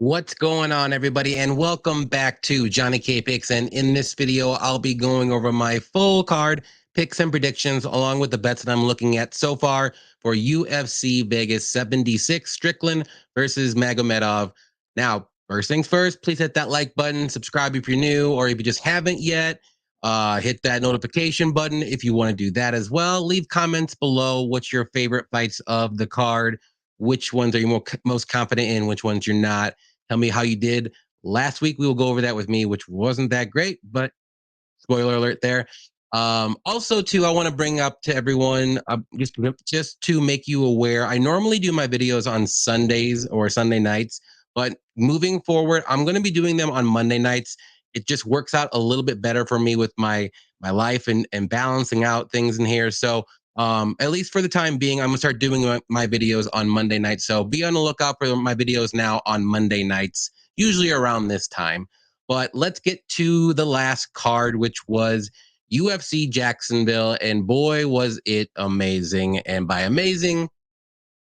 What's going on, everybody, and welcome back to JohnnyKpicks. And in this video, I'll be going over my full card picks and predictions, along with the bets that I'm looking at so far for UFC Vegas 76 Strickland versus Magomedov. Now, first things first, please hit that like button, subscribe if you're new, or if you just haven't yet, hit that notification button if you want to do that as well. Leave comments below what's your favorite fights of the card, which ones are you most confident in, which ones you're not. Tell me how you did last week. We will go over that with me, which wasn't that great, but spoiler alert there. Also, too, I want to bring up to everyone, just to make you aware, I normally do my videos on Sundays or Sunday nights, but moving forward, I'm going to be doing them on Monday nights. It just works out a little bit better for me with my life and balancing out things in here. So at least for the time being, I'm gonna start doing my videos on Monday nights. So be on the lookout for my videos now on Monday nights, usually around this time. But let's get to the last card, which was UFC Jacksonville. And boy, was it amazing. And by amazing,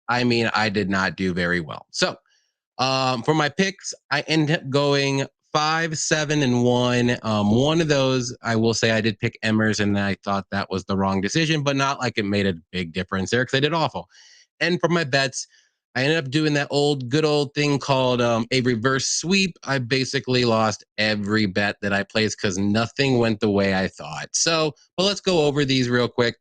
I mean, I did not do very well. So for my picks, I ended up going 5, 7, and 1. One of those, I will say, I did pick Emmers, and I thought that was the wrong decision, but not like it made a big difference there because I did awful. And for my bets, I ended up doing that good old thing called a reverse sweep. I basically lost every bet that I placed because nothing went the way I thought. So, but let's go over these real quick.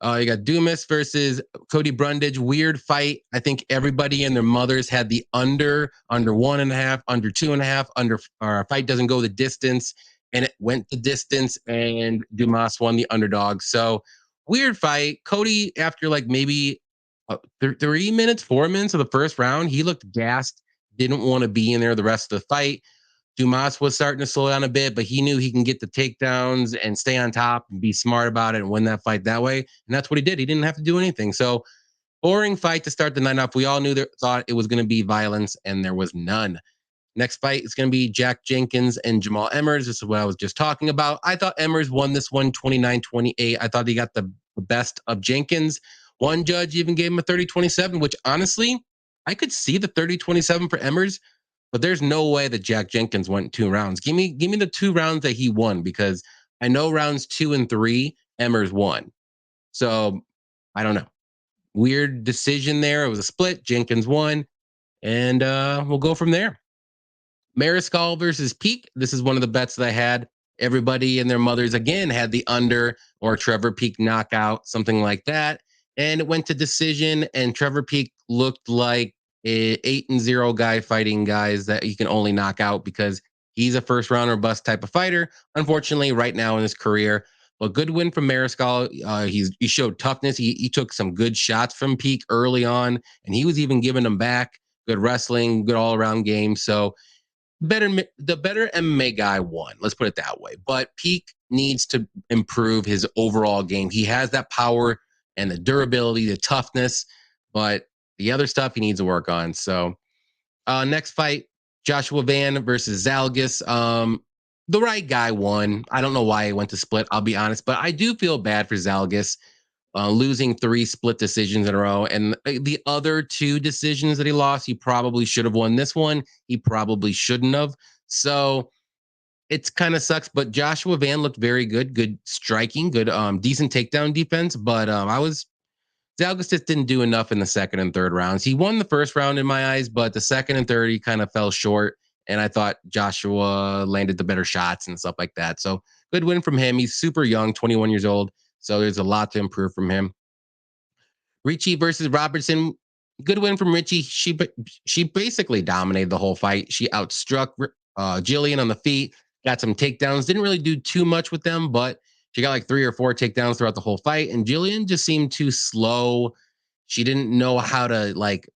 You got Dumas versus Cody Brundage. Weird fight. I think everybody and their mothers had the under 1.5, under 2.5, under our fight doesn't go the distance, and it went the distance, and Dumas won the underdog. So weird fight. Cody, after like maybe 3 minutes, 4 minutes of the first round, he looked gassed, didn't want to be in there the rest of the fight. Dumas was starting to slow down a bit, but he knew he can get the takedowns and stay on top and be smart about it and win that fight that way. And that's what he did. He didn't have to do anything. So boring fight to start the night off. We all thought it was going to be violence, and there was none. Next fight is going to be Jack Jenkins and Jamal Emmers. This is what I was just talking about. I thought Emmers won this one 29-28. I thought he got the best of Jenkins. One judge even gave him a 30-27, which honestly, I could see the 30-27 for Emmers. But there's no way that Jack Jenkins went 2 rounds. Give me the 2 rounds that he won, because I know rounds 2 and 3, Emmers won. So I don't know. Weird decision there. It was a split. Jenkins won. And we'll go from there. Mariscal versus Peak. This is one of the bets that I had. Everybody and their mothers, again, had the under or Trevor Peak knockout, something like that. And it went to decision, and Trevor Peak looked like a 8-0 guy fighting guys that he can only knock out because he's a first round or bust type of fighter. Unfortunately, right now in his career, but good win from Mariscal. He showed toughness. He took some good shots from Peak early on, and he was even giving them back. Good wrestling, good all around game. So the better MMA guy won. Let's put it that way. But Peak needs to improve his overall game. He has that power and the durability, the toughness, but the other stuff he needs to work on. So next fight, Joshua Van versus Zalgis. The right guy won. I don't know why he went to split, I'll be honest, but I do feel bad for Zalgis losing 3 split decisions in a row. And the other 2 decisions that he lost, he probably should have won. This one, he probably shouldn't have. So it's kind of sucks, but Joshua Van looked very good striking, good, decent takedown defense. But Zalgis just didn't do enough in the second and third rounds. He won the first round in my eyes, but the second and third, he kind of fell short. And I thought Joshua landed the better shots and stuff like that. So good win from him. He's super young, 21 years old. So there's a lot to improve from him. Ricci versus Robertson. Good win from Ricci. She basically dominated the whole fight. She outstruck Jillian on the feet, got some takedowns. Didn't really do too much with them, but she got like 3 or 4 takedowns throughout the whole fight. And Jillian just seemed too slow. She didn't know how to like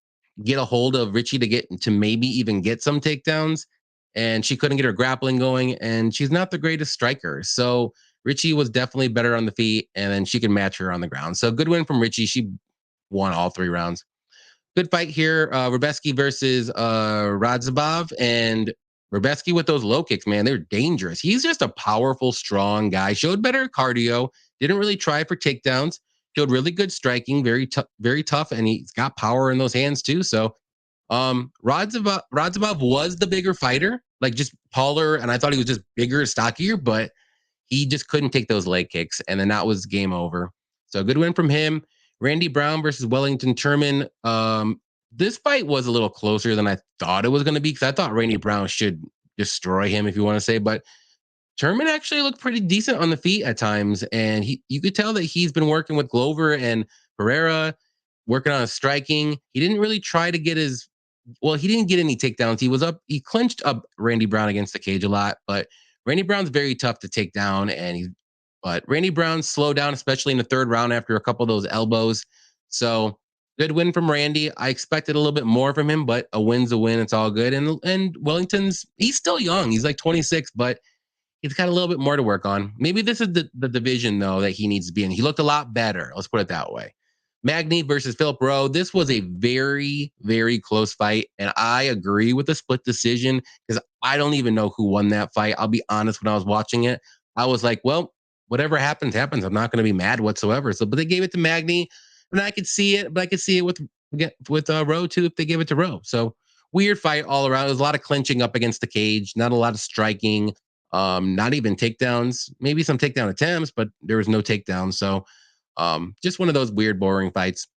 get a hold of Ricci to maybe even get some takedowns. And she couldn't get her grappling going. And she's not the greatest striker. So Ricci was definitely better on the feet, and then she can match her on the ground. So good win from Ricci. She won all 3 rounds. Good fight here. Ruziboev versus Ruziboev, and Ruziboev with those low kicks, man, they're dangerous. He's just a powerful, strong guy. Showed better cardio. Didn't really try for takedowns. Showed really good striking. Very tough, and he's got power in those hands too. So Rodzabov was the bigger fighter, like just taller, and I thought he was just bigger, stockier, but he just couldn't take those leg kicks, and then that was game over. So good win from him. Randy Brown versus Wellington Turman. This fight was a little closer than I thought it was going to be because I thought Randy Brown should destroy him, if you want to say, but Turman actually looked pretty decent on the feet at times, and you could tell that he's been working with Glover and Ferreira, working on his striking. He didn't really try to get his he didn't get any takedowns. He clinched up Randy Brown against the cage a lot, but Randy Brown's very tough to take down, but Randy Brown slowed down, especially in the third round after a couple of those elbows. So good win from Randy. I expected a little bit more from him, but a win's a win. It's all good. And Wellington's he's still young. He's like 26, but he's got a little bit more to work on. Maybe this is the division, though, that he needs to be in. He looked a lot better. Let's put it that way. Magny versus Philip Rowe. This was a very, very close fight. And I agree with the split decision because I don't even know who won that fight. I'll be honest, when I was watching it, I was like, well, whatever happens, happens. I'm not going to be mad whatsoever. So, but they gave it to Magny, and I could see it, but I could see it with Rowe too if they gave it to Rowe. So weird fight all around. There's a lot of clinching up against the cage, not a lot of striking. Not even takedowns, maybe some takedown attempts, but there was no takedown. So just one of those weird, boring fights.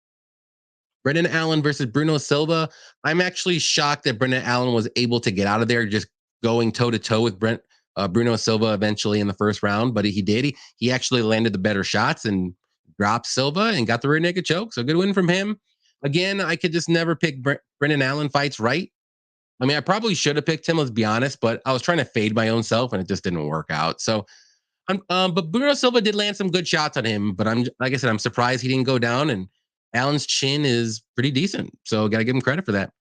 Brendan Allen versus Bruno Silva. I'm actually shocked that Brendan Allen was able to get out of there, just going toe to toe with Bruno Silva eventually in the first round, but he did. He actually landed the better shots and dropped Silva and got the rear naked choke. So good win from him. Again, I could just never pick Brendan Allen fights right. I mean, I probably should have picked him, let's be honest, but I was trying to fade my own self and it just didn't work out. So, but Bruno Silva did land some good shots on him, but like I said, I'm surprised he didn't go down. And Allen's chin is pretty decent, so got to give him credit for that.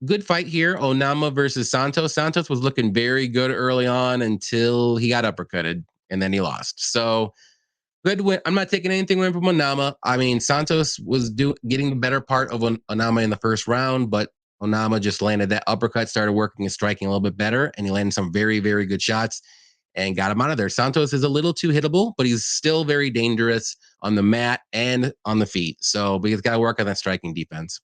Good fight here, Onama versus Santos. Santos was looking very good early on until he got uppercutted, and then he lost. So good win. I'm not taking anything away from Onama. I mean, Santos was getting the better part of Onama in the first round, but Onama just landed that uppercut, started working and striking a little bit better, and he landed some very, very good shots and got him out of there. Santos is a little too hittable, but he's still very dangerous on the mat and on the feet. So, but he's got to work on that striking defense.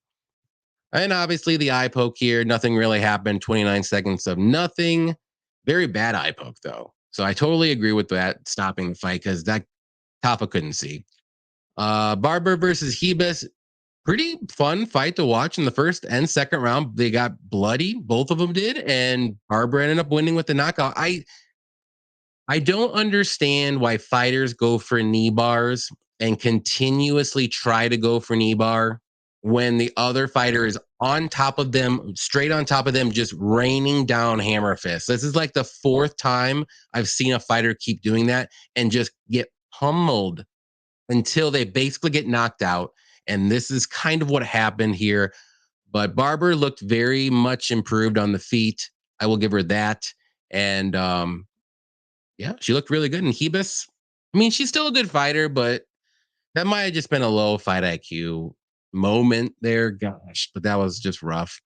And obviously the eye poke here, nothing really happened. 29 seconds of nothing. Very bad eye poke though. So I totally agree with that, stopping the fight, because that Tafa couldn't see. Barber versus Hebus. Pretty fun fight to watch in the first and second round. They got bloody, both of them did, and Barber ended up winning with the knockout. I don't understand why fighters go for knee bars and continuously try to go for knee bar when the other fighter is on top of them, straight on top of them, just raining down hammer fists. This is like the fourth time I've seen a fighter keep doing that and just get pummeled until they basically get knocked out. And this is kind of what happened here. But Barber looked very much improved on the feet. I will give her that. And yeah, she looked really good. And Hebus, I mean, she's still a good fighter, but that might have just been a low fight IQ moment there. Gosh, but that was just rough.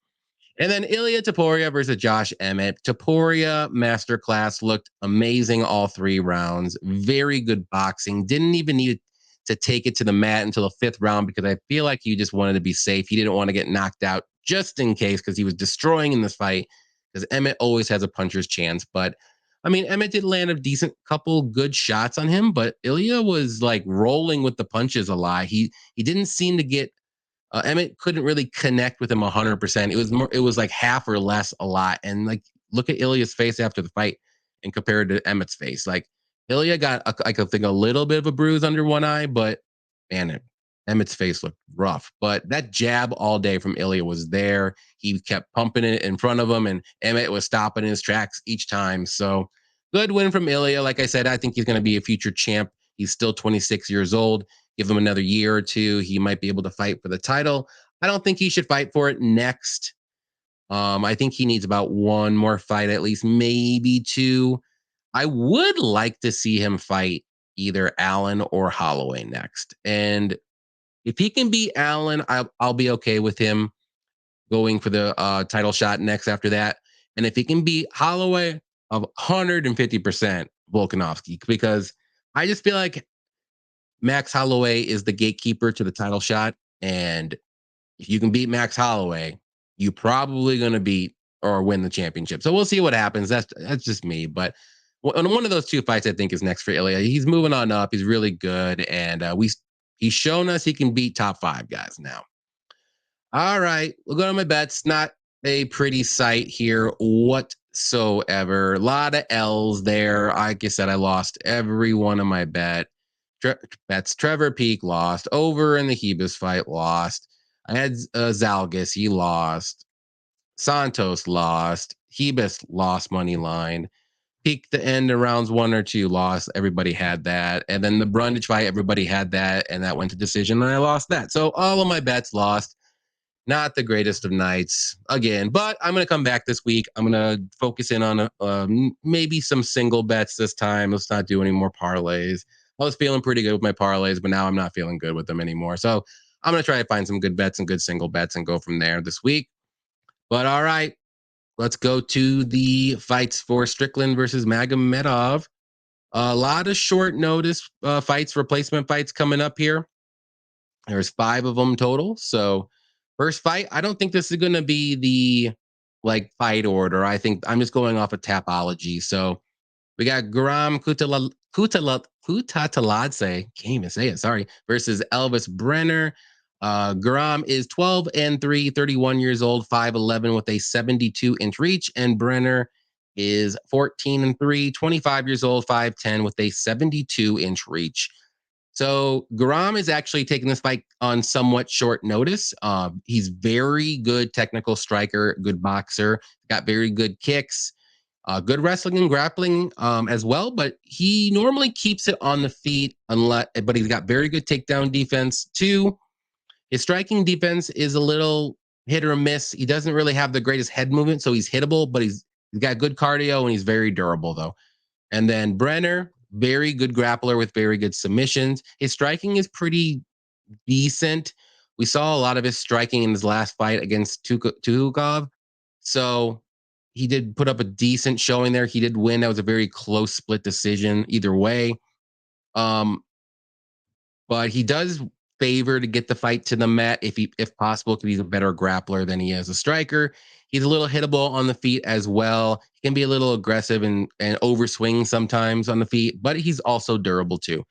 And then Ilya Topuria versus Josh Emmett. Topuria masterclass, looked amazing all three rounds. Very good boxing. Didn't even need to take it to the mat until the fifth round because I feel like he just wanted to be safe. He didn't want to get knocked out just in case because he was destroying in this fight because Emmett always has a puncher's chance. But I mean, Emmett did land a decent couple good shots on him, but Ilya was like rolling with the punches a lot. He didn't seem to get Emmett couldn't really connect with him 100%. It was like half or less a lot. And like, look at Ilya's face after the fight and compare it to Emmett's face. Like Ilya got, I could think a little bit of a bruise under one eye, but man, Emmett's face looked rough. But that jab all day from Ilya was there. He kept pumping it in front of him, and Emmett was stopping his tracks each time. So good win from Ilya. Like I said, I think he's going to be a future champ. He's still 26 years old. Give him another year or two, he might be able to fight for the title. I don't think he should fight for it next. I think he needs about one more fight, at least maybe two. I would like to see him fight either Allen or Holloway next. And if he can beat Allen, I'll be okay with him going for the title shot next after that. And if he can beat Holloway, of 150% Volkanovski, because I just feel like Max Holloway is the gatekeeper to the title shot. And if you can beat Max Holloway, you're probably going to beat or win the championship. So we'll see what happens. That's just me. But one of those two fights, I think, is next for Ilya. He's moving on up. He's really good, and he's shown us he can beat top 5 guys now. All right, we'll go to my bets. Not a pretty sight here whatsoever. A lot of L's there. Like I said, I lost every one of my bets. Trevor Peak lost. Over in the Hebus fight, lost. I had Zalgis. He lost. Santos lost. Hebus lost money line. Peak the end of rounds 1 or 2 lost. Everybody had that. And then the Brundage fight, everybody had that. And that went to decision. And I lost that. So all of my bets lost. Not the greatest of nights again, but I'm going to come back this week. I'm going to focus in on maybe some single bets this time. Let's not do any more parlays. I was feeling pretty good with my parlays, but now I'm not feeling good with them anymore. So I'm going to try to find some good bets and good single bets and go from there this week. But all right, let's go to the fights for Strickland versus Magomedov. A lot of short notice fights, replacement fights coming up here. There's 5 of them total. So first fight, I don't think this is going to be the fight order. I think I'm just going off of Tapology. So we got Kutaleladze, can't even say it, sorry, versus Elvis Brener. Garam is 12-3, 31 years old, 5'11 with a 72-inch reach. And Brener is 14-3, 25 years old, 5'10 with a 72-inch reach. So Garam is actually taking this fight on somewhat short notice. He's very good technical striker, good boxer, got very good kicks, good wrestling and grappling as well. But he normally keeps it on the feet, but he's got very good takedown defense too. His striking defense is a little hit or miss. He doesn't really have the greatest head movement, so he's hittable, but he's got good cardio and he's very durable though. And then Brener, very good grappler with very good submissions. His striking is pretty decent. We saw a lot of his striking in his last fight against Tukhugov. So he did put up a decent showing there. He did win. That was a very close split decision either way. But he does favor to get the fight to the mat if possible, because he's a better grappler than he is a striker. He's a little hittable on the feet as well. He can be a little aggressive and overswing sometimes on the feet, but he's also durable too.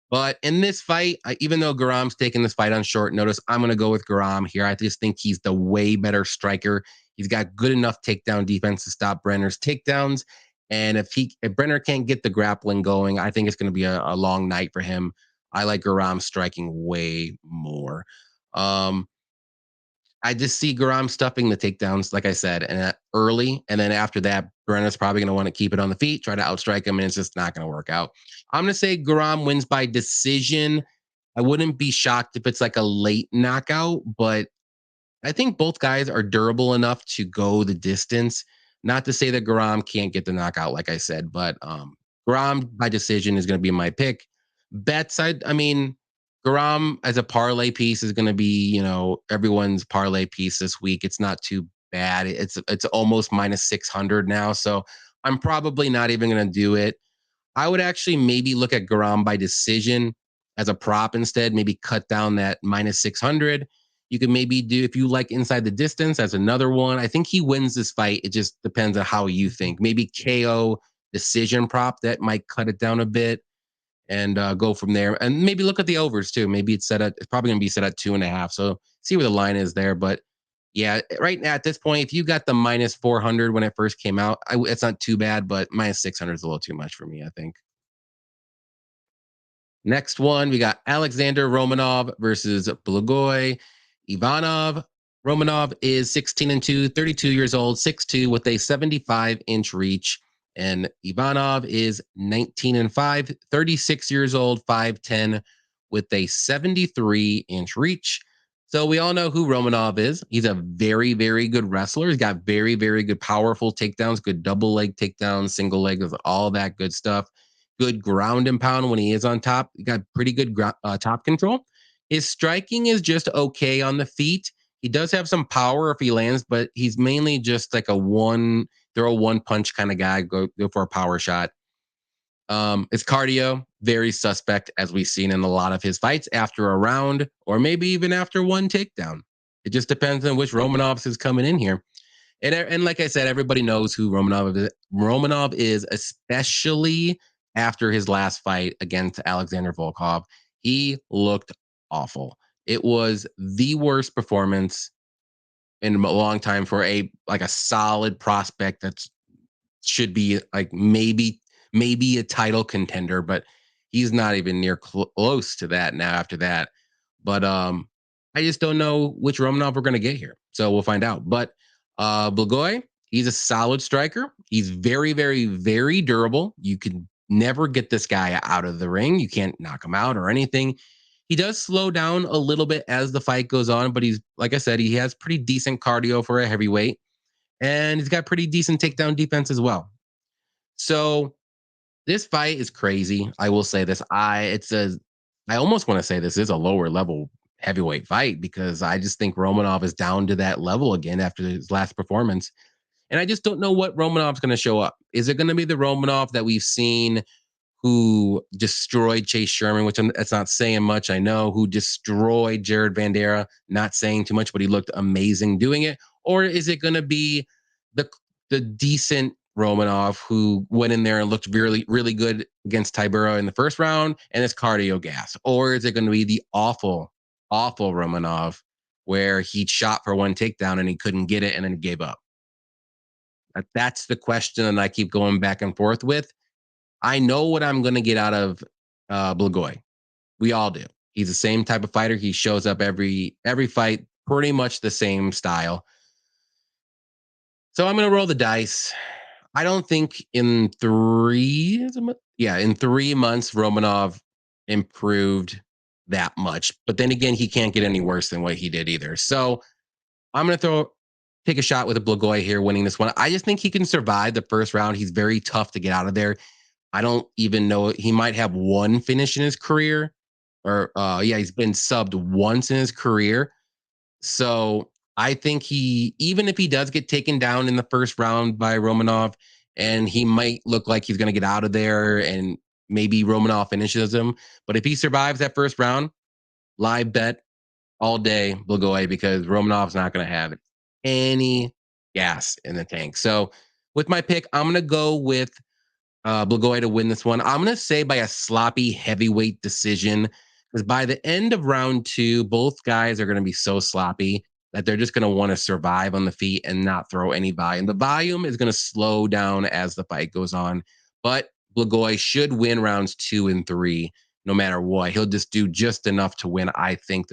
But in this fight, even though Garam's taking this fight on short notice, I'm going to go with Garam here. I just think he's the way better striker. He's got good enough takedown defense to stop Brenner's takedowns. And if Brener can't get the grappling going, I think it's going to be a long night for him. I like Garam striking way more. I just see Garam stuffing the takedowns, like I said, and early. And then after that, Brenner's probably going to want to keep it on the feet, try to outstrike him, and it's just not going to work out. I'm going to say Garam wins by decision. I wouldn't be shocked if it's like a late knockout, but I think both guys are durable enough to go the distance. Not to say that Garam can't get the knockout, like I said, but Garam by decision is going to be my pick. Bets, I mean, Garam as a parlay piece is going to be, everyone's parlay piece this week. It's not too bad. It's almost minus 600 now, so I'm probably not even going to do it. I would actually maybe look at Garam by decision as a prop instead. Maybe cut down that minus 600. You can maybe do, if you like inside the distance, as another one. I think he wins this fight. It just depends on how you think. Maybe KO decision prop that might cut it down a bit and go from there. And maybe look at the overs too. Maybe it's probably going to be set at 2.5. So see where the line is there. But yeah, right now at this point, if you got the minus 400 when it first came out, it's not too bad, but minus 600 is a little too much for me, I think. Next one, we got Alexander Romanov versus Blagoy Ivanov. Romanov is 16-2, 32 years old, 6'2", with a 75-inch reach. And Ivanov is 19-5, 36 years old, 5'10", with a 73-inch reach. So we all know who Romanov is. He's a very, very good wrestler. He's got very, very good powerful takedowns, good double leg takedowns, single leg, all that good stuff. Good ground and pound when he is on top. He got pretty good top control. His striking is just okay on the feet. He does have some power if he lands, but he's mainly just like throw one punch kind of guy, go for a power shot. His cardio, very suspect, as we've seen in a lot of his fights after a round or maybe even after one takedown. It just depends on which Romanov is coming in here. And like I said, everybody knows who Romanov is, especially after his last fight against Alexander Volkov. He looked awful. It was the worst performance in a long time for a solid prospect that should be like maybe a title contender, but he's not even near close to that now after that. But I just don't know which Romanov we're going to get here. So we'll find out. But Blagoy, he's a solid striker. He's very, very, very durable. You can never get this guy out of the ring. You can't knock him out or anything. He does slow down a little bit as the fight goes on, but he's, like I said, he has pretty decent cardio for a heavyweight, and he's got pretty decent takedown defense as well. So this fight is crazy. I will say this. I almost want to say this is a lower level heavyweight fight because I just think Romanov is down to that level again after his last performance. And I just don't know what Romanov's going to show up. Is it going to be the Romanov that we've seen who destroyed Chase Sherman, which that's not saying much, I know, who destroyed Jared Vanderaa, not saying too much, but he looked amazing doing it? Or is it going to be the decent Romanov who went in there and looked really, really good against Tybura in the first round and is cardio gas? Or is it going to be the awful, awful Romanov where he shot for one takedown and he couldn't get it and then gave up? That's the question that I keep going back and forth with. I know what I'm going to get out of Blagoy. We all do. He's the same type of fighter. He shows up every fight, pretty much the same style. So I'm going to roll the dice. I don't think in 3 months Romanov improved that much. But then again, he can't get any worse than what he did either. So I'm going to take a shot with a Blagoy here winning this one. I just think he can survive the first round. He's very tough to get out of there. I don't even know. He might have one finish in his career, or he's been subbed once in his career. So I think even if he does get taken down in the first round by Romanov, and he might look like he's going to get out of there, and maybe Romanov finishes him. But if he survives that first round, live bet all day Blagoy, because Romanov's not going to have any gas in the tank. So with my pick, I'm going to go with Blagoy to win this one. I'm going to say by a sloppy heavyweight decision, because by the end of round 2, both guys are going to be so sloppy that they're just going to want to survive on the feet and not throw any volume. The volume is going to slow down as the fight goes on, but Blagoy should win rounds 2 and 3 no matter what. He'll just do just enough to win. I think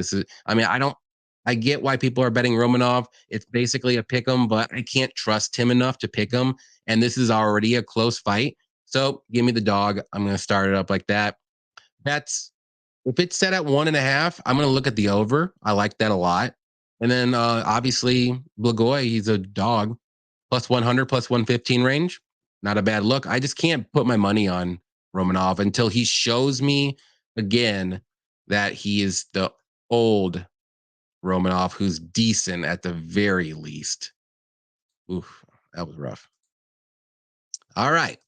I get why people are betting Romanov. It's basically a pick 'em, but I can't trust him enough to pick him. And this is already a close fight. So give me the dog. I'm going to start it up like that. If it's set at 1.5, I'm going to look at the over. I like that a lot. And then obviously Blagoy, he's a dog, plus 100, plus 115 range. Not a bad look. I just can't put my money on Romanov until he shows me again that he is the old Romanov who's decent at the very least. Oof, that was rough. All right.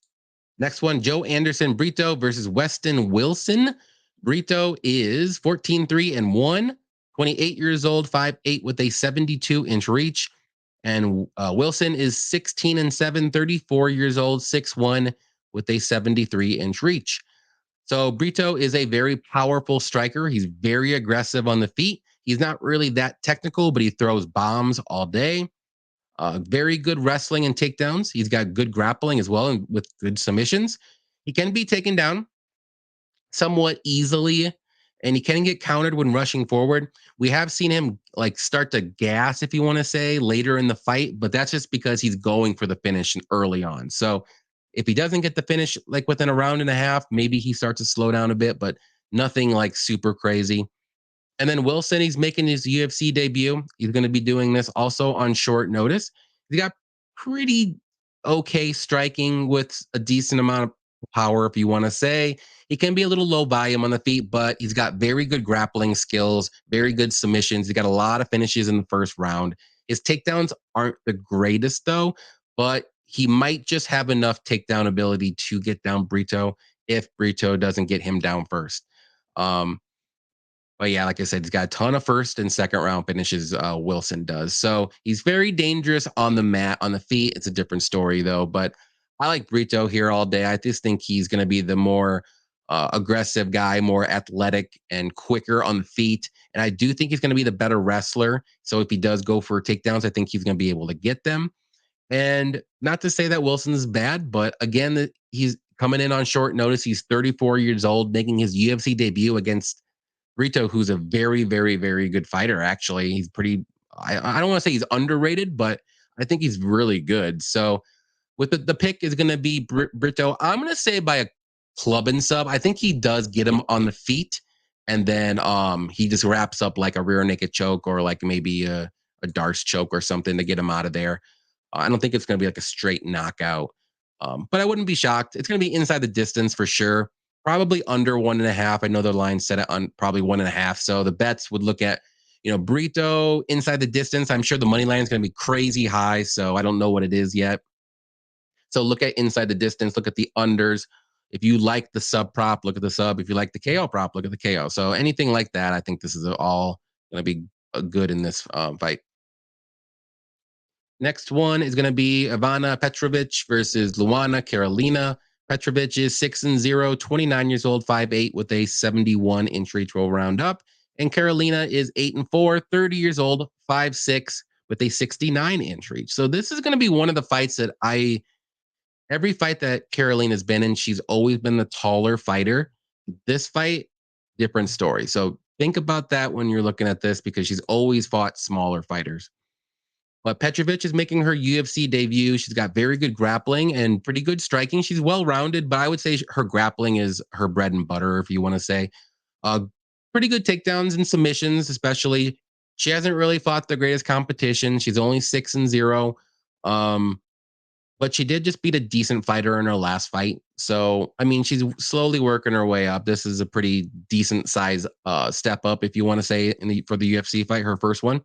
Next one, Joe Anderson Brito versus Weston Wilson. Brito is 14-3-1, 28 years old, 5'8" with a 72-inch reach. And Wilson is 16-7, 34 years old, 6'1", with a 73-inch reach. So Brito is a very powerful striker. He's very aggressive on the feet. He's not really that technical, but he throws bombs all day. Very good wrestling and takedowns. He's got good grappling as well, and with good submissions. He can be taken down somewhat easily, and he can get countered when rushing forward. We have seen him start to gas, if you want to say, later in the fight, but that's just because he's going for the finish early on. So if he doesn't get the finish within a round and a half, maybe he starts to slow down a bit, but nothing super crazy. And then Wilson, he's making his UFC debut. He's going to be doing this also on short notice. He's got pretty okay striking with a decent amount of power, if you want to say. He can be a little low volume on the feet, but he's got very good grappling skills, very good submissions. He's got a lot of finishes in the first round. His takedowns aren't the greatest, though, but he might just have enough takedown ability to get down Brito if Brito doesn't get him down first. But yeah, like I said, he's got a ton of first and second round finishes. Wilson does. So he's very dangerous on the mat. On the feet, it's a different story though. But I like Brito here all day. I just think he's going to be the more aggressive guy, more athletic and quicker on the feet. And I do think he's going to be the better wrestler. So if he does go for takedowns, I think he's going to be able to get them. And not to say that Wilson is bad, but again, he's coming in on short notice. He's 34 years old, making his UFC debut against Brito, who's a very, very, very good fighter. Actually, he's pretty. I don't want to say he's underrated, but I think he's really good. So with the pick is going to be Brito. I'm going to say by a club and sub. I think he does get him on the feet, and then he just wraps up like a rear naked choke or like maybe a Darce choke or something to get him out of there. I don't think it's going to be like a straight knockout, but I wouldn't be shocked. It's going to be inside the distance for sure. Probably under 1.5. I know the line set it on probably 1.5. So the bets would look at, Brito inside the distance. I'm sure the money line is going to be crazy high. So I don't know what it is yet. So look at inside the distance. Look at the unders. If you like the sub prop, look at the sub. If you like the KO prop, look at the KO. So anything like that, I think this is all going to be good in this fight. Next one is going to be Ivana Petrovic versus Luana Carolina. Petrovic is 6-0, 29 years old, 5'8", with a 71-inch reach roll round up. And Carolina is 8-4, 30 years old, 5'6", with a 69-inch reach. So this is going to be one of the fights that every fight that Carolina's been in, she's always been the taller fighter. This fight, different story. So think about that when you're looking at this because she's always fought smaller fighters. But Petrovic is making her UFC debut. She's got very good grappling and pretty good striking. She's well-rounded, but I would say her grappling is her bread and butter, if you want to say. Pretty good takedowns and submissions, especially. She hasn't really fought the greatest competition. She's only 6-0. But she did just beat a decent fighter in her last fight. So, I mean, she's slowly working her way up. This is a pretty decent size step up, if you want to say, for the UFC fight, her first one.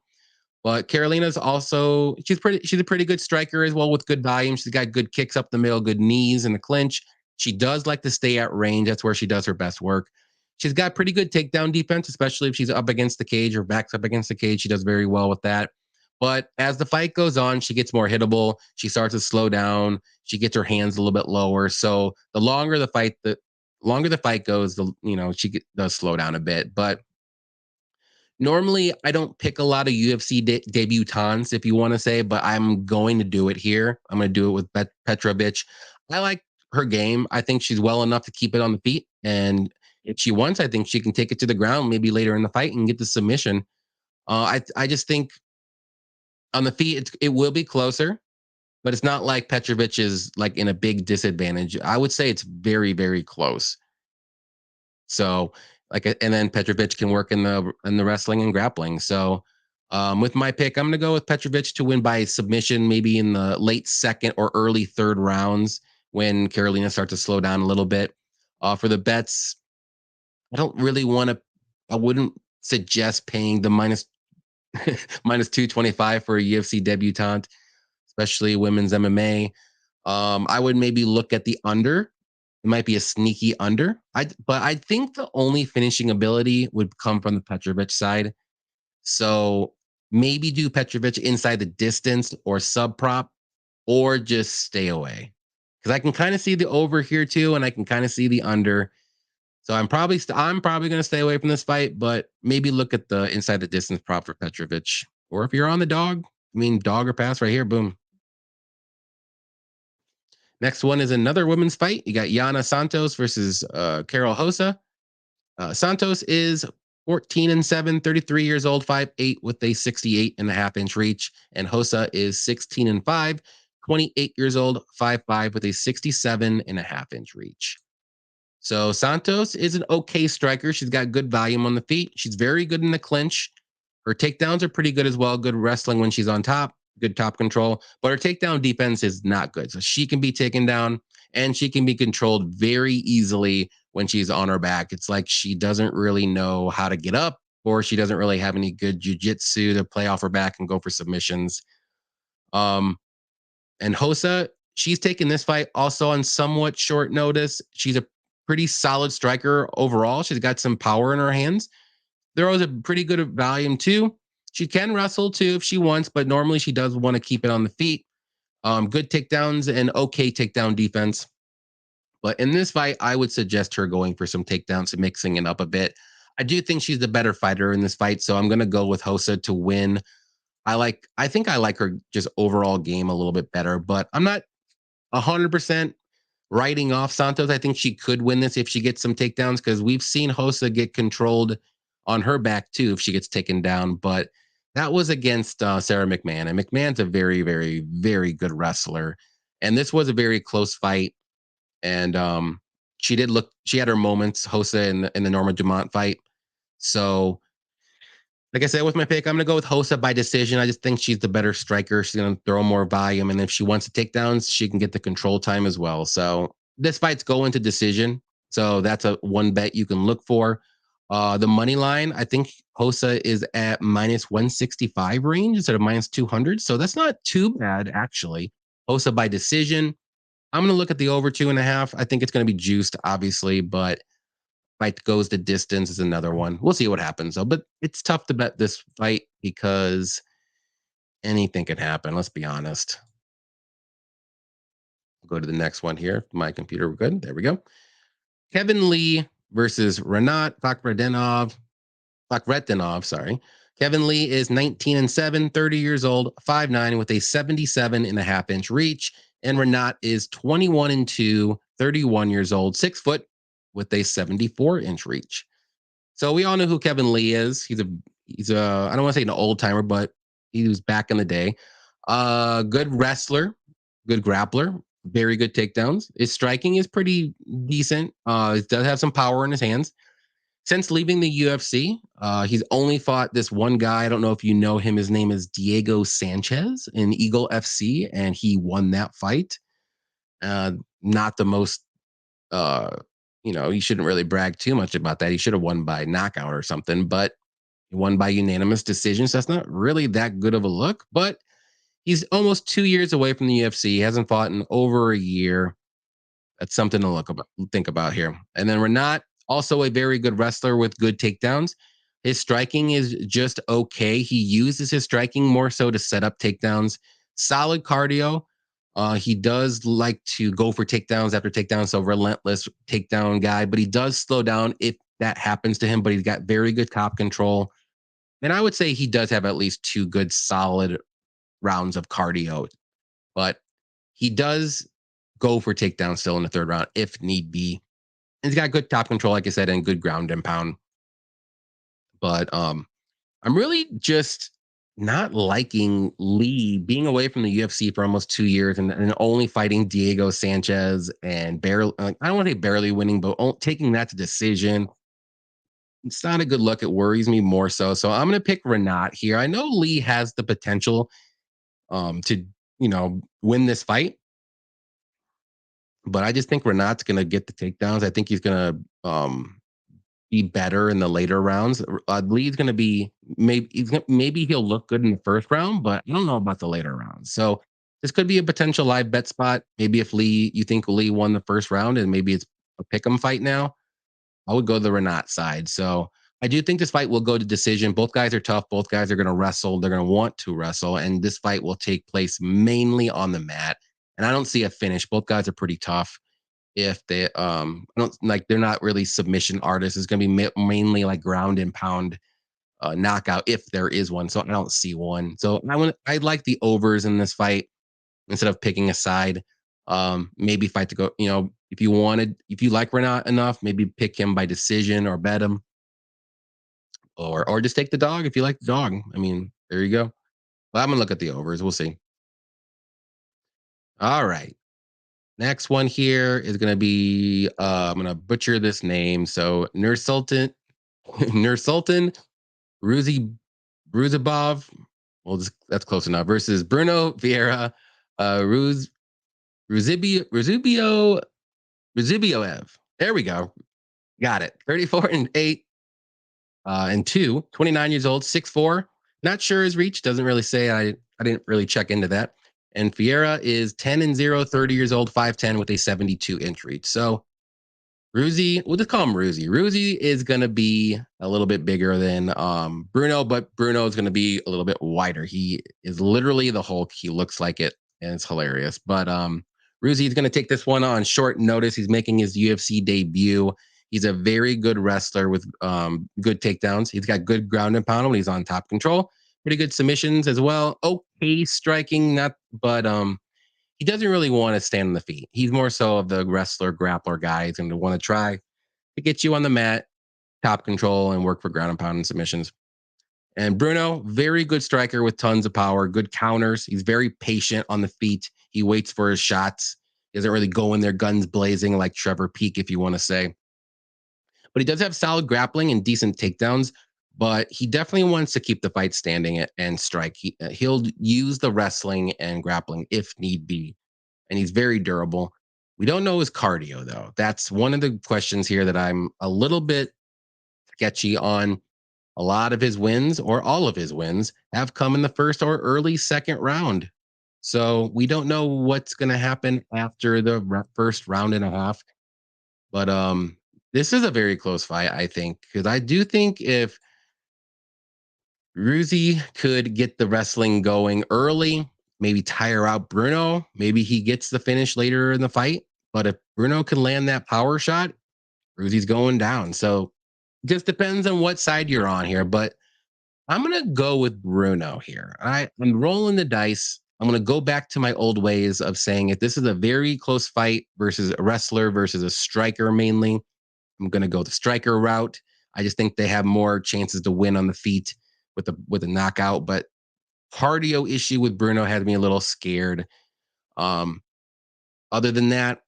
But Carolina's also she's a pretty good striker as well with good volume. She's got good kicks up the middle, good knees in the clinch. She does like to stay at range. That's where she does her best work. She's got pretty good takedown defense, especially if she's up against the cage or backs up against the cage. She does very well with that. But as the fight goes on, she gets more hittable. She starts to slow down. She gets her hands a little bit lower. So the longer the fight goes, she does slow down a bit. But normally, I don't pick a lot of UFC debutantes, if you want to say, but I'm going to do it here. I'm going to do it with Petrovic. I like her game. I think she's well enough to keep it on the feet. And if she wants, I think she can take it to the ground maybe later in the fight and get the submission. I just think on the feet, it will be closer, but it's not like Petrovic is like in a big disadvantage. I would say it's very, very close. So and then Petrovic can work in the wrestling and grappling. So with my pick, I'm going to go with Petrovic to win by submission, maybe in the late second or early third rounds when Carolina starts to slow down a little bit. For the bets, I wouldn't suggest paying the minus 225 for a UFC debutante, especially women's MMA. I would maybe look at the under. It might be a sneaky under. But I think the only finishing ability would come from the Petrovic side. So maybe do Petrovic inside the distance or sub prop, or just stay away. Because I can kind of see the over here too, and I can kind of see the under. So I'm probably going to stay away from this fight, but maybe look at the inside the distance prop for Petrovic. Or if you're on the dog, dog or pass right here, boom. Next one is another women's fight. You got Yana Santos versus Carol Rosa. Santos is 14-7, 33 years old, 5'8", with a 68.5-inch reach. And Rosa is 16-5, 28 years old, 5'5", with a 67.5-inch reach. So Santos is an okay striker. She's got good volume on the feet. She's very good in the clinch. Her takedowns are pretty good as well. Good wrestling when she's on top. Good top control. But her takedown defense is not good. So she can be taken down and she can be controlled very easily when she's on her back. It's like she doesn't really know how to get up, or she doesn't really have any good jiu-jitsu to play off her back and go for submissions. And Rosa, she's taking this fight also on somewhat short notice. She's a pretty solid striker overall. She's got some power in her hands. throws a pretty good volume too. She can wrestle too if she wants, but normally she does want to keep it on the feet. Good takedowns and okay takedown defense. But in this fight, I would suggest her going for some takedowns and mixing it up a bit. I do think she's the better fighter in this fight, so I'm going to go with Rosa to win. I think I like her just overall game a little bit better, but I'm not 100% writing off Santos. I think she could win this if she gets some takedowns because we've seen Rosa get controlled on her back too if she gets taken down. But that was against Sarah McMahon, and McMahon's a very, very, very good wrestler. And this was a very close fight. And she had her moments, Rosa in the Norma Dumont fight. So like I said, with my pick, I'm going to go with Rosa by decision. I just think she's the better striker. She's going to throw more volume. And if she wants to take downs, she can get the control time as well. So this fight's going to decision. So that's a one bet you can look for. The money line, I think Rosa is at minus 165 range instead of minus 200. So that's not too bad, actually. Rosa by decision. I'm going to look at the over 2.5. I think it's going to be juiced, obviously, but fight goes the distance is another one. We'll see what happens though. But it's tough to bet this fight because anything can happen. Let's be honest. Go to the next one here. My computer, we're good. There we go. Kevin Lee versus Renat Fakhretdinov, sorry. Kevin Lee is 19-7, 30 years old, 5'9", with a 77.5-inch reach. And Renat is 21-2, 31 years old, 6 foot, with a 74-inch reach. So we all know who Kevin Lee is. He's a I don't want to say an old timer, but he was back in the day. Good wrestler, good grappler, very good takedowns. His striking is pretty decent. He does have some power in his hands. Since leaving the UFC, he's only fought this one guy. I don't know if you know him. His name is Diego Sanchez in Eagle FC, and he won that fight. Not the most he shouldn't really brag too much about that. He should have won by knockout or something, but he won by unanimous decision. So that's not really that good of a look, but he's almost 2 years away from the UFC. He hasn't fought in over a year. That's something to think about here. And then Renat, also a very good wrestler with good takedowns. His striking is just okay. He uses his striking more so to set up takedowns. Solid cardio. He does like to go for takedowns after takedowns, so relentless takedown guy, but he does slow down if that happens to him, but he's got very good top control. And I would say he does have at least 2 good solid rounds of cardio, but he does go for takedowns still in the 3rd round if need be. And he's got good top control, like I said, and good ground and pound. But I'm really just not liking Lee being away from the UFC for almost 2 years and only fighting Diego Sanchez and barely, I don't want to say barely winning, but taking that to decision. It's not a good look. It worries me more so. So I'm going to pick Renat here. I know Lee has the potential to, win this fight, but I just think Renat's going to get the takedowns. I think he's going to be better in the later rounds. Lee's going to be maybe he'll look good in the 1st round, but I don't know about the later rounds. So this could be a potential live bet spot. Maybe if you think Lee won the 1st round and maybe it's a pick'em fight now, I would go the Renat side. So I do think this fight will go to decision. Both guys are tough. Both guys are going to wrestle. They're going to want to wrestle, and this fight will take place mainly on the mat. And I don't see a finish. Both guys are pretty tough. If they I don't like, they're not really submission artists. It's going to be mainly like ground and pound knockout if there is one. So I don't see one. So I like the overs in this fight instead of picking a side. Maybe fight to go. If you like Renat enough, maybe pick him by decision or bet him, or just take the dog if you like the dog. I mean, there you go. Well, I'm gonna look at the overs. We'll see. All right. Next one here is going to be, I'm going to butcher this name. So Nursultan Ruziboev. Well, that's close enough. Versus Bruno Vieira, Ruziboev. There we go. Got it. 34-8 and 29 years old, 6'4". Not sure his reach. Doesn't really say. I didn't really check into that. And Ferreira is 10-0, 30 years old, 5'10", with a 72-inch reach. So Ruzi, we'll just call him Ruzi. Ruzi is going to be a little bit bigger than Bruno, but Bruno is going to be a little bit wider. He is literally the Hulk. He looks like it, and it's hilarious. But Ruzi is going to take this one on short notice. He's making his UFC debut. He's a very good wrestler with good takedowns. He's got good ground and pound when he's on top control. Pretty good submissions as well. Okay, striking, not, but he doesn't really want to stand on the feet. He's more so of the wrestler, grappler guy. He's going to want to try to get you on the mat, top control, and work for ground and pound and submissions. And Bruno, very good striker with tons of power, good counters. He's very patient on the feet. He waits for his shots. He doesn't really go in there guns blazing like Trevor Peak, if you want to say. But he does have solid grappling and decent takedowns. But he definitely wants to keep the fight standing and strike. He'll use the wrestling and grappling if need be. And he's very durable. We don't know his cardio, though. That's one of the questions here that I'm a little bit sketchy on. A lot of his wins, or all of his wins, have come in the first or early second round. So we don't know what's going to happen after the first round and a half. But this is a very close fight, I think, because I do think if Ruzi could get the wrestling going early, maybe tire out Bruno. Maybe he gets the finish later in the fight. But if Bruno can land that power shot, Ruzi's going down. So just depends on what side you're on here. But I'm going to go with Bruno here. I'm rolling the dice. I'm going to go back to my old ways of saying if this is a very close fight versus a wrestler versus a striker mainly, I'm going to go the striker route. I just think they have more chances to win on the feet with a knockout. But cardio issue with Bruno had me a little scared. Other than that,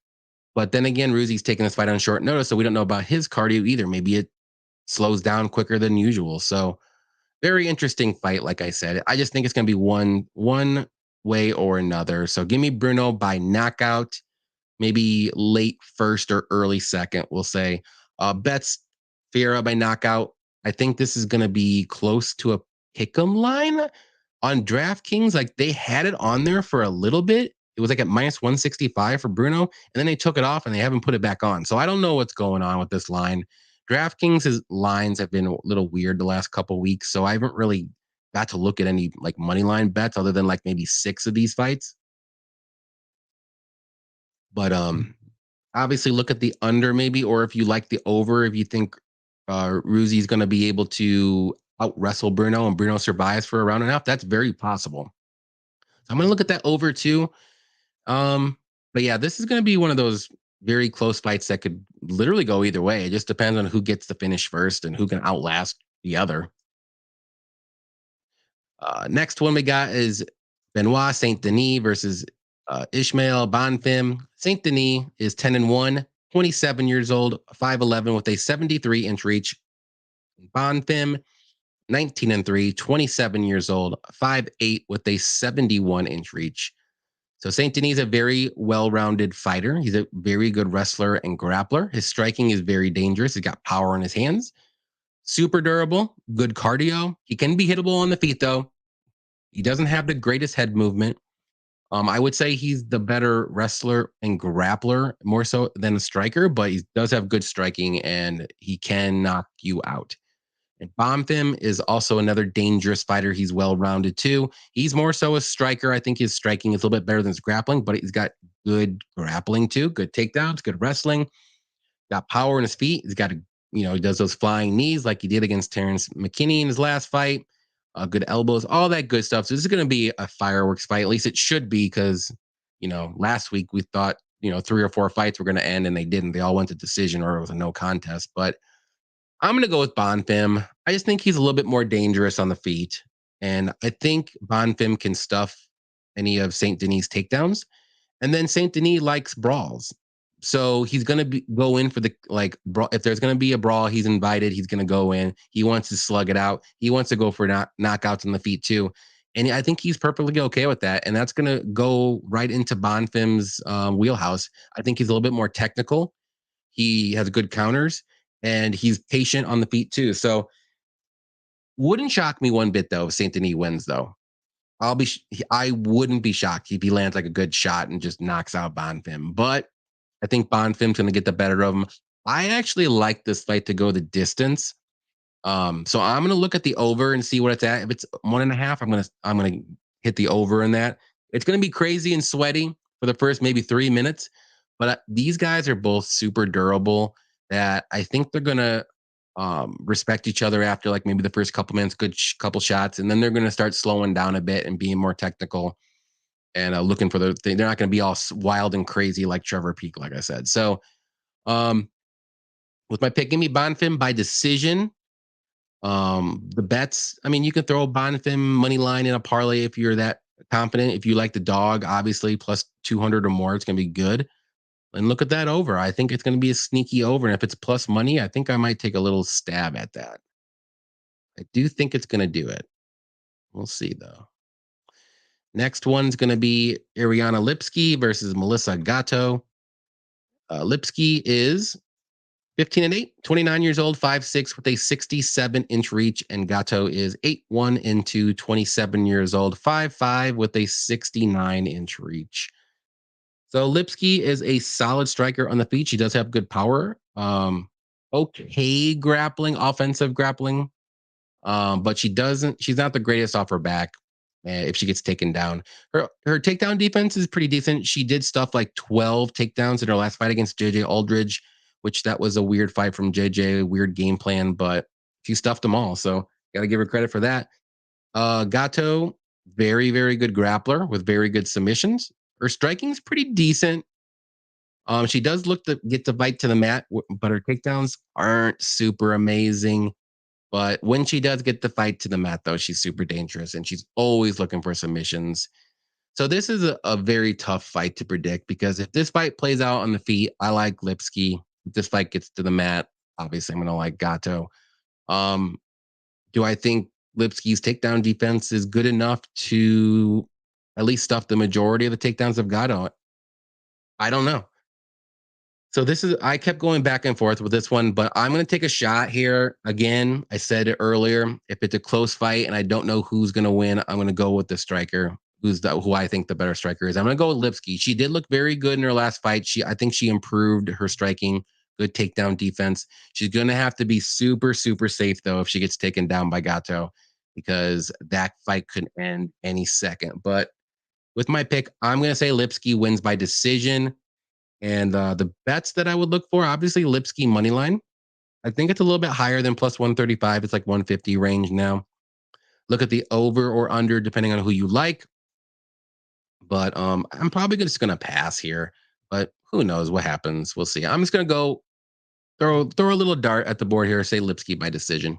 but then again, Ruzi's taking this fight on short notice, so we don't know about his cardio either. Maybe it slows down quicker than usual. So very interesting fight, like I said. I just think it's going to be one way or another. So give me Bruno by knockout, maybe late first or early second, we'll say. Bets Ferreira by knockout. I think this is going to be close to a pick'em line on DraftKings. Like they had it on there for a little bit. It was like at minus 165 for Bruno, and then they took it off and they haven't put it back on. So I don't know what's going on with this line. DraftKings' lines have been a little weird the last couple weeks, so I haven't really got to look at any like money line bets other than like maybe 6 of these fights. But obviously look at the under maybe, or if you like the over, if you think Ruzi's going to be able to out wrestle Bruno and Bruno survives for a round and a half, that's very possible. So I'm going to look at that over too. But yeah, this is going to be one of those very close fights that could literally go either way. It just depends on who gets the finish first and who can outlast the other. Next one we got is Benoit Saint-Denis versus Ishmael Bonfim. Saint-Denis is 10-1, 27 years old, 5'11 with a 73-inch reach. Bonfim, 19-3, 27 years old, 5'8 with a 71-inch reach. So Saint-Denis is a very well-rounded fighter. He's a very good wrestler and grappler. His striking is very dangerous. He's got power in his hands. Super durable, good cardio. He can be hittable on the feet, though. He doesn't have the greatest head movement. I would say he's the better wrestler and grappler more so than a striker, but he does have good striking and he can knock you out. And Bonfim is also another dangerous fighter. He's well-rounded too. He's more so a striker. I think his striking is a little bit better than his grappling, but he's got good grappling too, good takedowns, good wrestling, got power in his feet. He's got he does those flying knees like he did against Terrence McKinney in his last fight. Good elbows, all that good stuff. So this is going to be a fireworks fight. At least it should be because, last week we thought, 3 or 4 fights were going to end and they didn't. They all went to decision or it was a no contest. But I'm going to go with Bonfim. I just think he's a little bit more dangerous on the feet. And I think Bonfim can stuff any of Saint-Denis' takedowns. And then Saint-Denis likes brawls. So he's going to go in for if there's going to be a brawl, he's invited. He's going to go in. He wants to slug it out. He wants to go for knockouts on the feet too. And I think he's perfectly okay with that. And that's going to go right into Bonfim's wheelhouse. I think he's a little bit more technical. He has good counters and he's patient on the feet too. So wouldn't shock me one bit though if Saint-Denis wins though. I wouldn't be shocked if he lands like a good shot and just knocks out Bonfim. But I think Bonfim's going to get the better of him. I actually like this fight to go the distance. So I'm gonna look at the over and see what it's at. If it's 1.5, I'm gonna hit the over in that. It's gonna be crazy and sweaty for the first maybe 3 minutes, but these guys are both super durable. That I think they're gonna respect each other after like maybe the first couple minutes, good couple shots, and then they're gonna start slowing down a bit and being more technical and looking for the thing. They're not gonna be all wild and crazy like Trevor Peak, like I said. So um, with my pick, give me Bonfim by decision. The bets, I mean, you can throw Bonfim money line in a parlay if you're that confident. If you like the dog, obviously plus 200 or more, it's going to be good. And look at that over. I think it's going to be a sneaky over. And if it's plus money, I think I might take a little stab at that. I do think it's going to do it. We'll see though. Next one's going to be Ariana Lipski versus Melissa Gatto. Lipski is 15-8, 29 years old, 5'6", with a 67-inch reach, and Gatto is 8'1" and 2, 27 years old, 5'5", with a 69-inch reach. So Lipski is a solid striker on the feet. She does have good power. Okay grappling, offensive grappling. But she's not the greatest off her back if she gets taken down. Her takedown defense is pretty decent. She did stuff like 12 takedowns in her last fight against JJ Aldridge, which that was a weird fight from JJ, weird game plan, but she stuffed them all. So gotta give her credit for that. Gatto, very, very good grappler with very good submissions. Her striking's pretty decent. She does look to get the bite to the mat, but her takedowns aren't super amazing. But when she does get the fight to the mat, though, she's super dangerous and she's always looking for submissions. So this is a very tough fight to predict because if this fight plays out on the feet, I like Lipski. If this fight gets to the mat, obviously I'm going to like Gatto. Um, do I think Lipski's takedown defense is good enough to at least stuff the majority of the takedowns of Gatto? I don't know. So I kept going back and forth with this one, but I'm going to take a shot here. Again, I said it earlier. If it's a close fight and I don't know who's going to win, I'm going to go with the striker, who I think the better striker is. I'm going to go with Lipski. She did look very good in her last fight. I think she improved her striking, good takedown defense. She's going to have to be super, super safe though if she gets taken down by Gatto, because that fight could end any second. But with my pick, I'm going to say Lipski wins by decision. And the bets that I would look for, obviously Lipski money line. I think it's a little bit higher than plus 135. It's like 150 range now. Look at the over or under, depending on who you like. But I'm probably just gonna pass here. But who knows what happens? We'll see. I'm just gonna go throw a little dart at the board here. Say Lipski by decision.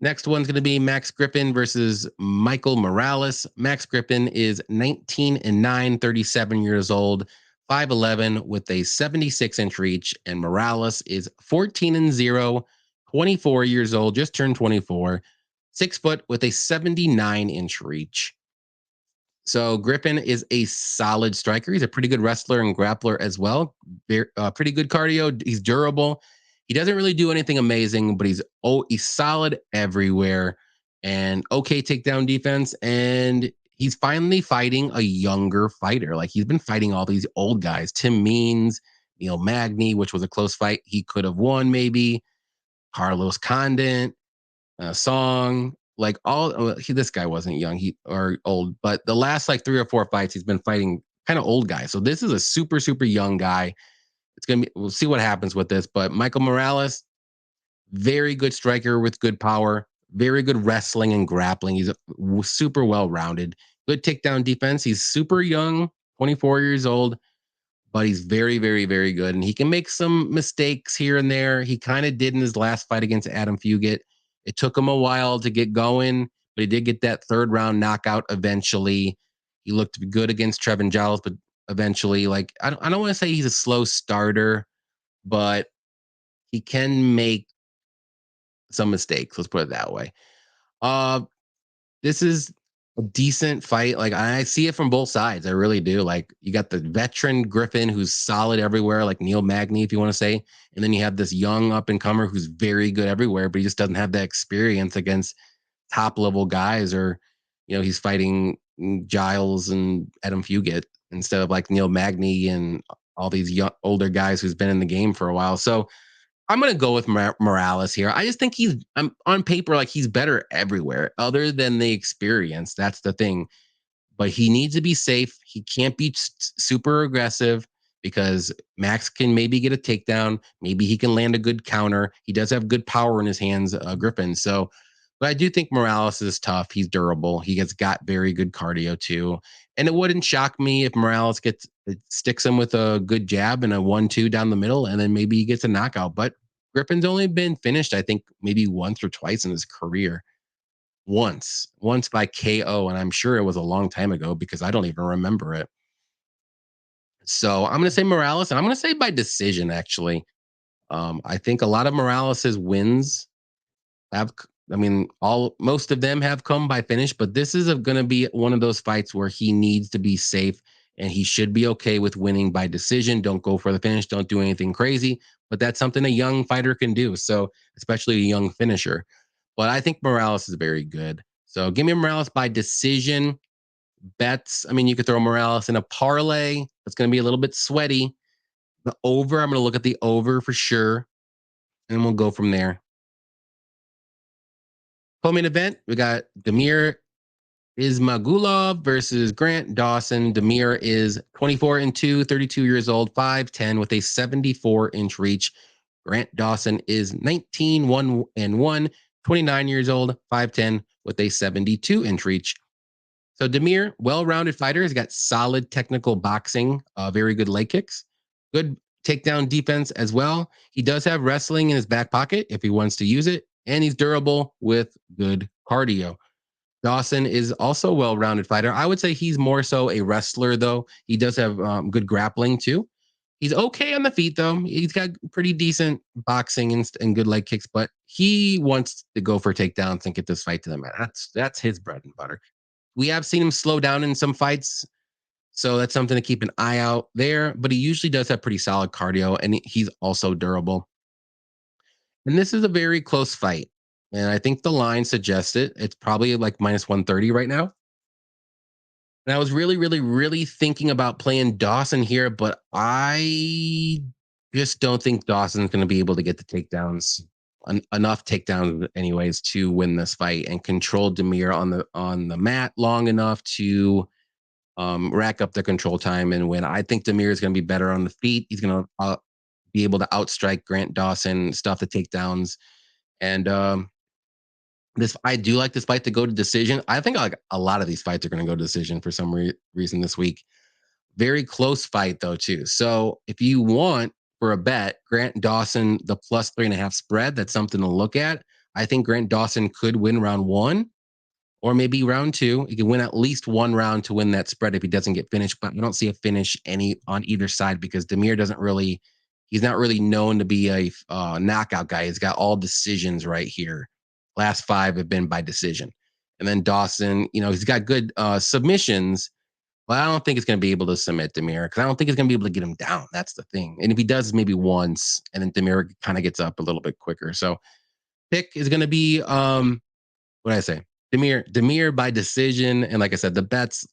Next one's going to be Max Griffin versus Michael Morales. Max Griffin is 19-9, 37 years old, 5'11", with a 76-inch reach, and Morales is 14-0, 24 years old, just turned 24, 6 foot with a 79-inch reach. So Griffin is a solid striker. He's a pretty good wrestler and grappler as well. Pretty good cardio. He's durable. He doesn't really do anything amazing, but he's solid everywhere and okay takedown defense. And he's finally fighting a younger fighter. Like he's been fighting all these old guys. Tim Means, Neil Magny, which was a close fight. He could have won maybe. Carlos Condit, Song, like this guy wasn't young or old, but the last like 3 or 4 fights he's been fighting kind of old guys. So this is a super, super young guy. We'll see what happens with this. But Michael Morales, very good striker with good power, very good wrestling and grappling. He's super well-rounded, good takedown defense. He's super young, 24 years old, but he's very, very, very good. And he can make some mistakes here and there. He kind of did in his last fight against Adam Fugit. It took him a while to get going, but he did get that 3rd round knockout eventually. He looked good against Trevin Giles, but eventually, like, I don't want to say he's a slow starter, but he can make some mistakes. Let's put it that way. This is a decent fight. Like I see it from both sides. I really do. Like you got the veteran Griffin who's solid everywhere, like Neil Magny, if you want to say, and then you have this young up and comer who's very good everywhere, but he just doesn't have that experience against top level guys, or he's fighting Giles and Adam Fugit instead of like Neil Magny and all these older guys who's been in the game for a while. So I'm going to go with Morales here. I just think I'm on paper, like he's better everywhere other than the experience. That's the thing. But he needs to be safe. He can't be super aggressive because Max can maybe get a takedown. Maybe he can land a good counter. He does have good power in his hands, Griffin. So, but I do think Morales is tough. He's durable. He has got very good cardio too. And it wouldn't shock me if Morales sticks him with a good jab and a 1-2 down the middle, and then maybe he gets a knockout. But Griffin's only been finished, I think, maybe once or twice in his career. Once by KO, and I'm sure it was a long time ago because I don't even remember it. So I'm going to say Morales, and I'm going to say by decision, actually. I think a lot of Morales's wins have, I mean, most of them have come by finish, but this is going to be one of those fights where he needs to be safe and he should be okay with winning by decision. Don't go for the finish. Don't do anything crazy, but that's something a young fighter can do. So, especially a young finisher. But I think Morales is very good. So, give me Morales by decision. Bets. I mean, you could throw Morales in a parlay. It's going to be a little bit sweaty. The over, I'm going to look at the over for sure. And we'll go from there. Co-main event, we got Damir Ismagulov versus Grant Dawson. Damir is 24-2, 32 years old, 5'10 with a 74-inch reach. Grant Dawson is 19-1, 29 years old, 5'10 with a 72-inch reach. So Damir, well-rounded fighter, has got solid technical boxing, very good leg kicks, good takedown defense as well. He does have wrestling in his back pocket if he wants to use it, and he's durable with good cardio. Dawson is also a well-rounded fighter. I would say he's more so a wrestler, though. He does have good grappling, too. He's okay on the feet, though. He's got pretty decent boxing and good leg kicks, but he wants to go for takedowns and get this fight to the mat. That's his bread and butter. We have seen him slow down in some fights, so that's something to keep an eye out there. But he usually does have pretty solid cardio, and he's also durable. And this is a very close fight. And I think the line suggests it. It's probably like minus 130 right now. And I was really, really, really thinking about playing Dawson here, but I just don't think Dawson's going to be able to get the takedowns, enough takedowns, anyways, to win this fight and control Damir on the mat long enough to rack up the control time and win. I think Damir is going to be better on the feet. He's going to be able to outstrike Grant Dawson, stuff the takedowns, and I do like this fight to go to decision. I think like a lot of these fights are going to go to decision for some reason this week. Very close fight though too. So if you want for a bet, Grant Dawson the plus 3.5 spread, that's something to look at. I think Grant Dawson could win round 1 or maybe round 2. He can win at least one round to win that spread if he doesn't get finished. But I don't see a finish on either side because Damir he's not really known to be a knockout guy. He's got all decisions right here. Last 5 have been by decision. And then Dawson, he's got good submissions, but I don't think it's going to be able to submit Damir because I don't think it's going to be able to get him down. That's the thing. And if he does, maybe once, and then Damir kind of gets up a little bit quicker. So pick is going to be, what did I say? Damir by decision. And like I said, the bets,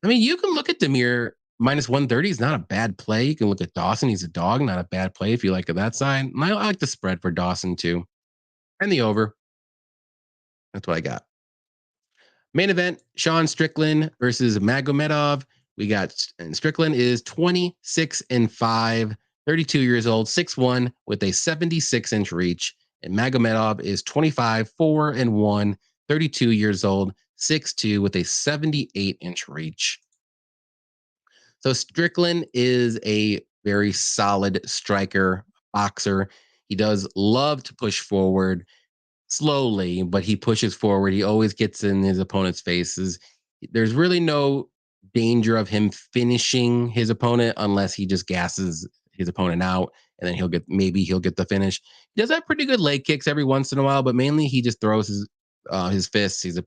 I mean, you can look at Damir minus 130 is not a bad play. You can look at Dawson. He's a dog, not a bad play if you like that side. And I like the spread for Dawson too. And the over. That's what I got. Main event, Sean Strickland versus Magomedov. And Strickland is 26-5, 32 years old, 6'1 with a 76-inch reach. And Magomedov is 25-4-1, 32 years old, 6'2 with a 78-inch reach. So Strickland is a very solid striker, boxer. He does love to push forward slowly, but he pushes forward. He always gets in his opponent's faces. There's really no danger of him finishing his opponent unless he just gasses his opponent out, and then he'll get the finish. He does have pretty good leg kicks every once in a while, but mainly he just throws his fists. He's a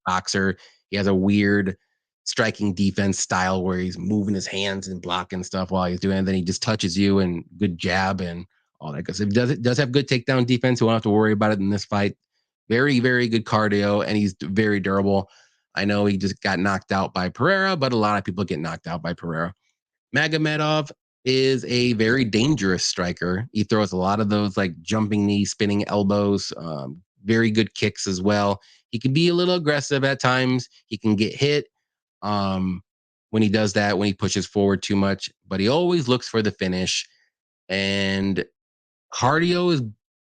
boxer. He has a weird striking defense style where he's moving his hands and blocking stuff while he's doing it. And then he just touches you and good jab and all that. Because it does have good takedown defense. You won't have to worry about it in this fight. Very, very good cardio, and he's very durable. I know he just got knocked out by Ferreira, but a lot of people get knocked out by Ferreira. Magomedov, is a very dangerous striker. He throws a lot of those like jumping knees, spinning elbows, very good kicks as well. He can be a little aggressive at times. He can get hit when he does that, when he pushes forward too much, but he always looks for the finish. And cardio is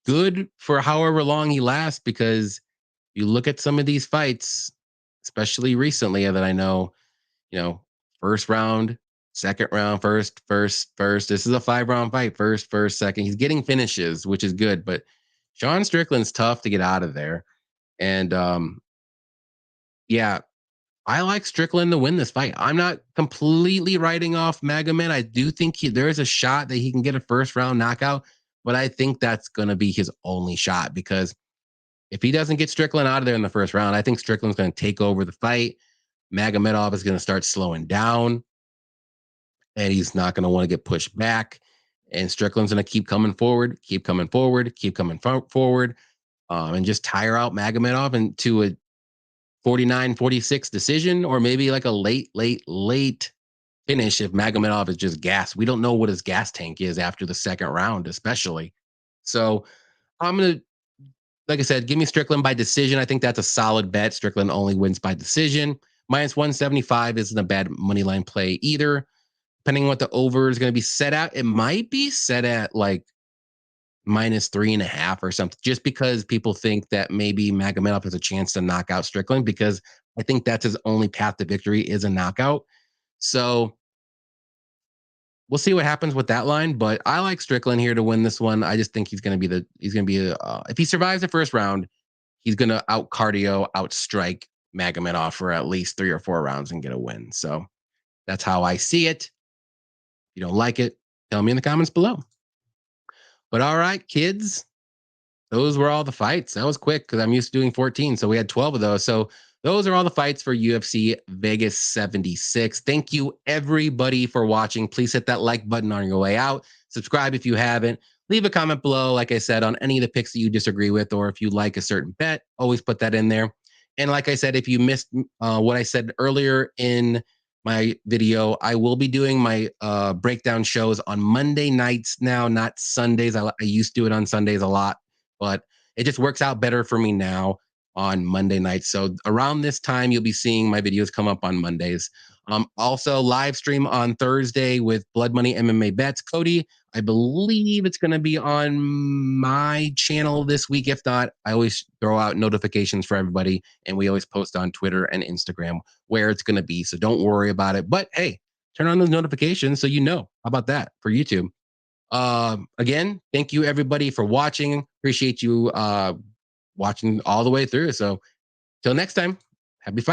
good for however long he lasts, because you look at some of these fights, especially recently that I know, first round, second round, first. This is a 5-round fight. First, second. He's getting finishes, which is good, but Sean Strickland's tough to get out of there. And yeah, I like Strickland to win this fight. I'm not completely writing off Magomed. I do think there is a shot that he can get a first round knockout, but I think that's going to be his only shot, because if he doesn't get Strickland out of there in the first round, I think Strickland's going to take over the fight. Magomedov is going to start slowing down, and he's not going to want to get pushed back. And Strickland's going to keep coming forward, and just tire out Magomedov into a 49-46 decision, or maybe like a late finish if Magomedov is just gas. We don't know what his gas tank is after the second round, especially. So I'm going to, like I said, give me Strickland by decision. I think that's a solid bet. Strickland only wins by decision. Minus 175 isn't a bad money line play either. Depending on what the over is going to be set at, it might be set at like minus 3.5 or something, just because people think that maybe Magomedov has a chance to knock out Strickland, because I think that's his only path to victory is a knockout. So we'll see what happens with that line, but I like Strickland here to win this one. I just think he's going to be if he survives the first round, he's going to out cardio, out strike Magomedov for at least 3 or 4 rounds and get a win. So that's how I see it. If you don't like it, tell me in the comments below. But all right, kids, those were all the fights. That was quick because I'm used to doing 14. So we had 12 of those. So those are all the fights for UFC Vegas 76. Thank you, everybody, for watching. Please hit that like button on your way out. Subscribe if you haven't. Leave a comment below, like I said, on any of the picks that you disagree with, or if you like a certain bet, always put that in there. And like I said, if you missed what I said earlier in my video, I will be doing my breakdown shows on Monday nights now, not Sundays. I used to do it on Sundays a lot, but it just works out better for me now on Monday nights. So around this time, you'll be seeing my videos come up on Mondays. Also, live stream on Thursday with Blood Money MMA Bets. Cody, I believe it's going to be on my channel this week. If not, I always throw out notifications for everybody, and we always post on Twitter and Instagram where it's going to be. So don't worry about it. But hey, turn on those notifications so you know. How about that for YouTube? Again, thank you everybody for watching. Appreciate you watching all the way through. So till next time, happy fighting.